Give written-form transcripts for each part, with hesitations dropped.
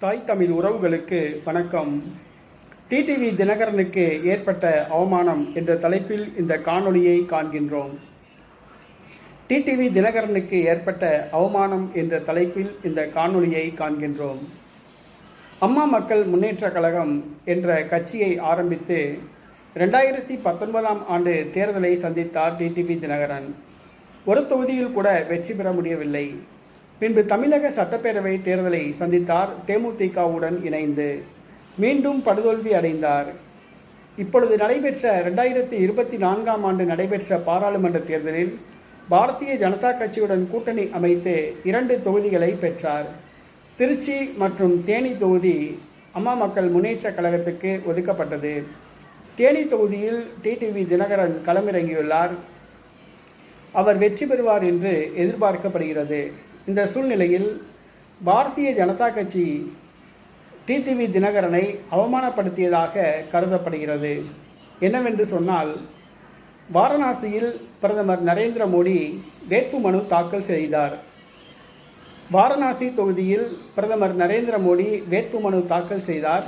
தாய் தமிழ் உறவுகளுக்கு வணக்கம். டிடிவி தினகரனுக்கு ஏற்பட்ட அவமானம் என்ற தலைப்பில் இந்த காணொளியை காண்கின்றோம். டிடிவி தினகரனுக்கு ஏற்பட்ட அவமானம் என்ற தலைப்பில் இந்த காணொளியை காண்கின்றோம். அம்மா மக்கள் முன்னேற்ற கழகம் என்ற கட்சியை ஆரம்பித்து 2019ஆம் ஆண்டு தேர்தலை சந்தித்தார் டிடிவி தினகரன். ஒரு தொகுதியில் கூட வெற்றி பெற முடியவில்லை. பின்பு தமிழக சட்டப்பேரவை தேர்தலை சந்தித்தார். தேமுதிகவுடன் இணைந்து மீண்டும் படுதோல்வி அடைந்தார். இப்பொழுது நடைபெற்ற 2024ஆம் ஆண்டு நடைபெற்ற பாராளுமன்ற தேர்தலில் பாரதிய ஜனதா கட்சியுடன் கூட்டணி அமைத்து 2 தொகுதிகளை பெற்றார். திருச்சி மற்றும் தேனி தொகுதி அம்மா மக்கள் முன்னேற்ற கழகத்துக்கு ஒதுக்கப்பட்டது. தேனி தொகுதியில் டிடிவி தினகரன் களமிறங்கியுள்ளார். அவர் வெற்றி பெறுவார் என்று எதிர்பார்க்கப்படுகிறது. இந்த சூழ்நிலையில் பாரதிய ஜனதா கட்சி டிடிவி தினகரனை அவமானப்படுத்தியதாக கருதப்படுகிறது. என்னவென்று சொன்னால், வாரணாசியில் பிரதமர் நரேந்திர மோடி வேட்புமனு தாக்கல் செய்தார். வாரணாசி தொகுதியில் பிரதமர் நரேந்திர மோடி வேட்புமனு தாக்கல் செய்தார்.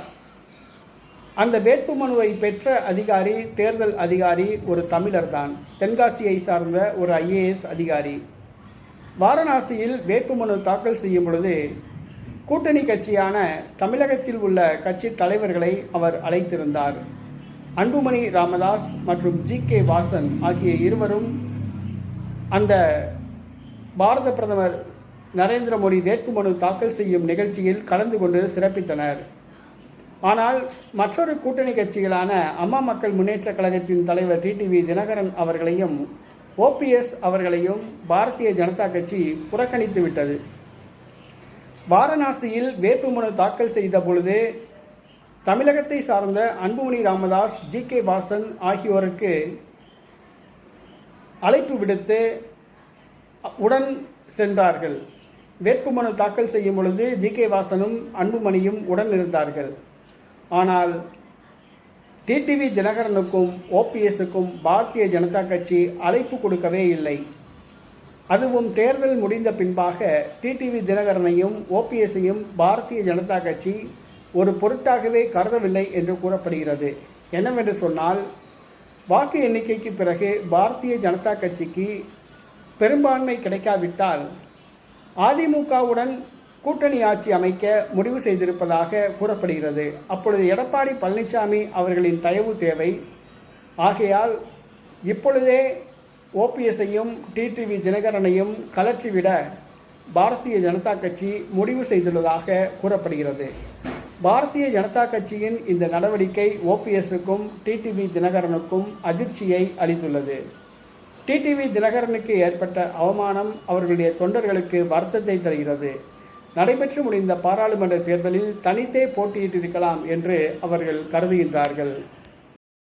அந்த வேட்புமனுவை பெற்ற அதிகாரி, தேர்தல் அதிகாரி ஒரு தமிழர்தான். தென்காசியை சார்ந்த ஒரு IAS அதிகாரி. வாரணாசியில் வேட்புமனு தாக்கல் செய்யும் பொழுது கூட்டணி கட்சியான தமிழகத்தில் உள்ள கட்சி தலைவர்களை அவர் அழைத்திருந்தார். அன்புமணி ராமதாஸ் மற்றும் GK வாசன் ஆகிய இருவரும் அந்த பாரத பிரதமர் நரேந்திர மோடி வேட்புமனு தாக்கல் செய்யும் நிகழ்ச்சியில் கலந்து கொண்டு சிறப்பித்தனர். ஆனால் மற்றொரு கூட்டணி கட்சிகளான அம்மா மக்கள் முன்னேற்ற கழகத்தின் தலைவர் டிடிவி தினகரன் அவர்களையும் OPS அவர்களையும் பாரதிய ஜனதா கட்சி புறக்கணித்து விட்டது. வாரணாசியில் வேட்புமனு தாக்கல் செய்த பொழுது தமிழகத்தை சார்ந்த அன்புமணி ராமதாஸ், GK வாசன் ஆகியோருக்கு அழைப்பு விடுத்து உடன் சென்றார்கள். வேட்புமனு தாக்கல் செய்யும் பொழுது GK வாசனும் அன்புமணியும் உடன் இருந்தார்கள். ஆனால் டிடிவி தினகரனுக்கும் OPSக்கும் பாரதிய ஜனதா கட்சி அழைப்பு கொடுக்கவே இல்லை. அதுவும் தேர்தல் முடிந்த பின்பாக டிடிவி தினகரனையும் OPSையும் பாரதிய ஜனதா கட்சி ஒரு பொருட்டாகவே கருதவில்லை என்று கூறப்படுகிறது. என்னவென்று சொன்னால், வாக்கு எண்ணிக்கைக்கு பிறகு பாரதிய ஜனதா கட்சிக்கு பெரும்பான்மை கிடைக்காவிட்டால் அதிமுகவுடன் கூட்டணி ஆட்சி அமைக்க முடிவு செய்திருப்பதாக கூறப்படுகிறது. அப்பொழுது எடப்பாடி பழனிசாமி அவர்களின் தயவு தேவை. ஆகையால் இப்பொழுதே OPSையும் டிடிவி தினகரனையும் கலற்றிவிட பாரதிய ஜனதா கட்சி முடிவு செய்துள்ளதாக கூறப்படுகிறது. பாரதிய ஜனதா கட்சியின் இந்த நடவடிக்கை OPSக்கும் டிடிவி தினகரனுக்கும் அதிர்ச்சியை அளித்துள்ளது. டிடிவி தினகரனுக்கு ஏற்பட்ட அவமானம் அவர்களுடைய தொண்டர்களுக்கு வருத்தத்தை தருகிறது. நடைபெற்று முடிந்த பாராளுமன்ற தேர்தலில் தனித்தே போட்டியிட்டிருக்கலாம் என்று அவர்கள் கருதுகின்றார்கள்.